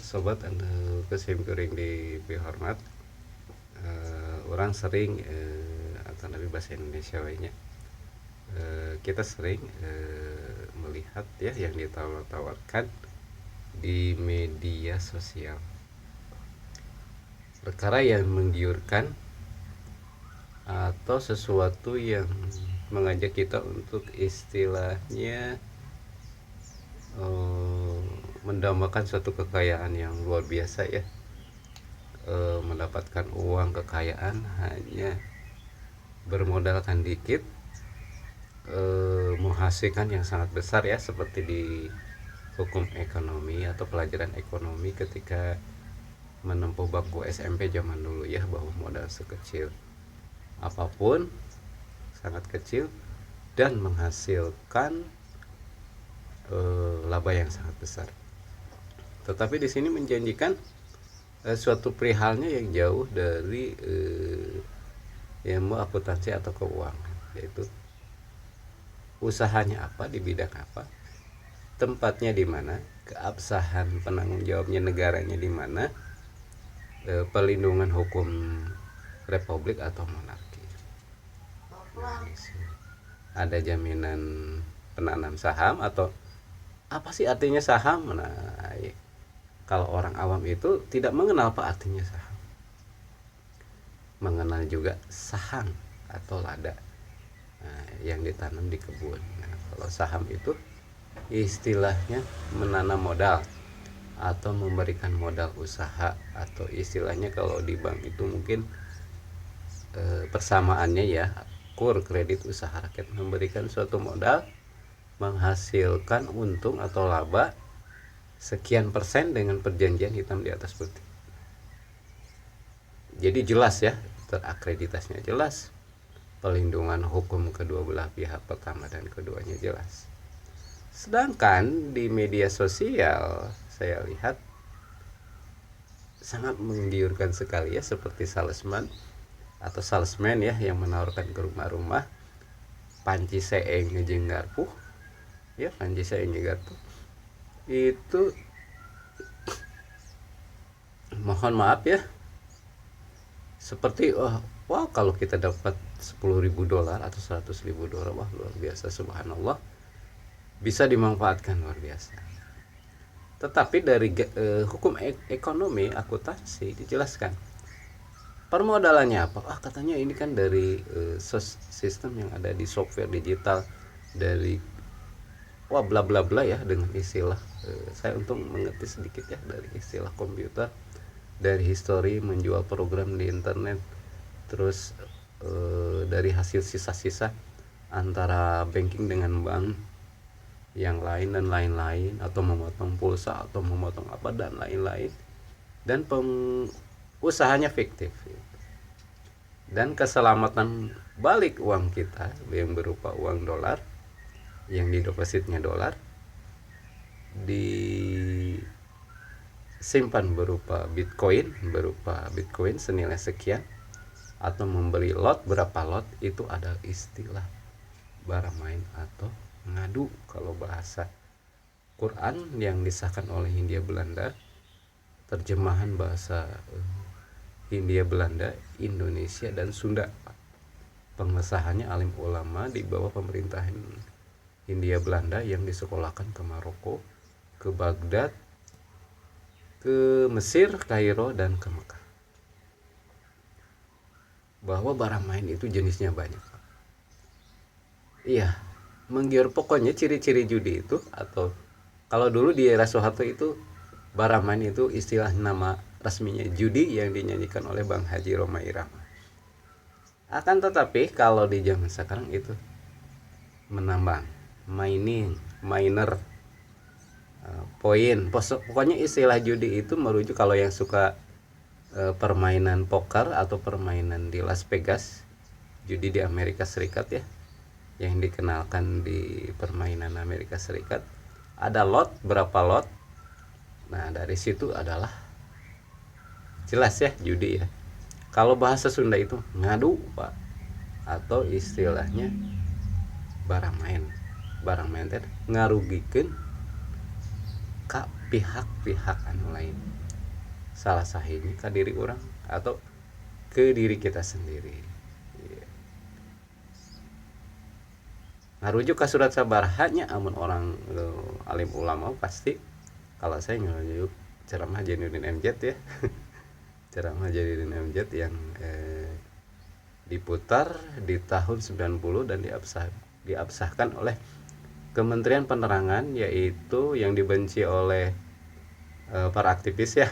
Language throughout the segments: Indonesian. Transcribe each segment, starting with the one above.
sobat anu kuring di hormat, orang sering atau nabi bahasa Indonesia nya kita sering melihat ya yang ditawar-tawarkan di media sosial, perkara yang menggiurkan atau sesuatu yang mengajak kita untuk istilahnya mendambakan suatu kekayaan yang luar biasa ya, mendapatkan uang kekayaan hanya bermodalkan dikit, menghasilkan yang sangat besar ya, seperti di hukum ekonomi atau pelajaran ekonomi ketika menempuh bangku SMP zaman dulu ya, bahwa modal sekecil apapun sangat kecil dan menghasilkan laba yang sangat besar. Tetapi di sini menjanjikan suatu perihalnya yang jauh dari ilmu akuntansi atau keuangan, yaitu usahanya apa, di bidang apa, tempatnya di mana, keabsahan penanggung jawabnya negaranya di mana, pelindungan hukum republik atau monarki. Nah, ada jaminan penanam saham atau apa sih artinya saham? Nah, kalau orang awam itu tidak mengenal apa artinya saham. Mengenal juga saham atau lada, nah, yang ditanam di kebun. Nah, kalau saham itu istilahnya menanam modal atau memberikan modal usaha, atau istilahnya kalau di bank itu mungkin persamaannya ya, KUR, kredit usaha rakyat, memberikan suatu modal menghasilkan untung atau laba sekian persen dengan perjanjian hitam di atas putih. Jadi jelas ya, terakreditasinya jelas, pelindungan hukum kedua belah pihak pertama dan keduanya jelas. Sedangkan di media sosial saya lihat sangat menggiurkan sekali ya, seperti salesman atau salesman ya, yang menawarkan ke rumah-rumah panci seeng jeung garpu ya, panci seeng jeung garpu itu, mohon maaf ya, seperti wah kalau kita dapat $10.000 atau $100.000, wah luar biasa, subhanallah, bisa dimanfaatkan luar biasa. Tetapi dari hukum ekonomi akuntansi dijelaskan permodalannya apa. Katanya ini kan dari sistem yang ada di software digital, dari wah bla bla bla ya, dengan istilah saya untung mengerti sedikit ya dari istilah komputer, dari histori menjual program di internet, terus dari hasil sisa-sisa antara banking dengan bank yang lain dan lain-lain, atau memotong pulsa atau memotong apa dan lain-lain, dan usahanya fiktif, dan keselamatan balik uang kita yang berupa uang dolar, yang didepositnya dolar disimpan berupa bitcoin senilai sekian, atau membeli lot berapa lot, itu ada istilah baramain atau ngadu kalau bahasa Quran yang disahkan oleh Hindia Belanda, terjemahan bahasa Hindia Belanda, Indonesia dan Sunda. Pengesahannya alim ulama di bawah pemerintahan Hindia Belanda yang disekolahkan ke Maroko, ke Baghdad, ke Mesir, Kairo, dan ke Mekah. Bahwa baramain itu jenisnya banyak. Iya, menggiur, pokoknya ciri-ciri judi itu, atau kalau dulu di era Soeharto itu baramain itu istilah nama resminya judi yang dinyanyikan oleh Bang Haji Roma Irama. Akan tetapi kalau di zaman sekarang itu menambang, miner, poin, pokoknya istilah judi itu merujuk, kalau yang suka permainan poker atau permainan di Las Vegas, judi di Amerika Serikat ya, yang dikenalkan di permainan Amerika Serikat, ada lot, berapa lot, nah dari situ adalah jelas ya judi ya. Kalau bahasa Sunda itu ngadu Pak, atau istilahnya baramain teh ngarugikeun ka pihak-pihak anu lain. salah sahihnya ke diri orang atau ke diri kita sendiri. Ngarujuk ke surat sabaraha amun orang alim ulama pasti, kalau saya ngarujuk ceramah Jainuddin MZ ya. Ceramah Jainuddin MZ yang diputar di tahun 90 dan diabsahkan oleh Kementerian Penerangan, yaitu yang dibenci oleh para aktivis ya,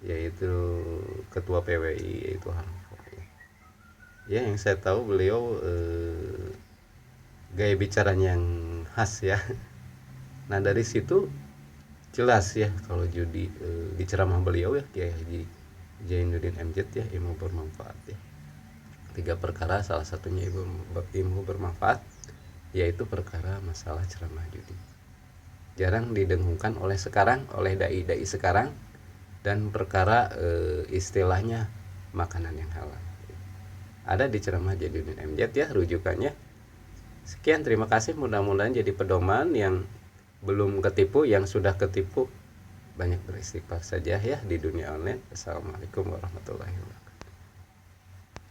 yaitu ketua PWI yaitu Hanif. Ya, yang saya tahu beliau gaya bicaranya yang khas ya. Nah dari situ jelas ya kalau di ceramah beliau ya Kiai Haji Jainuddin MZ ya, ilmu bermanfaat ya. 3 perkara, salah satunya ilmu bermanfaat, yaitu perkara masalah ceramah judi. Jarang didengungkan oleh dai-dai sekarang, dan perkara istilahnya makanan yang halal. Ada di ceramah Jainuddin MZ ya rujukannya. Sekian, terima kasih, mudah-mudahan jadi pedoman yang belum ketipu, yang sudah ketipu banyak beristighfar saja ya di dunia online. Assalamualaikum warahmatullahi wabarakatuh.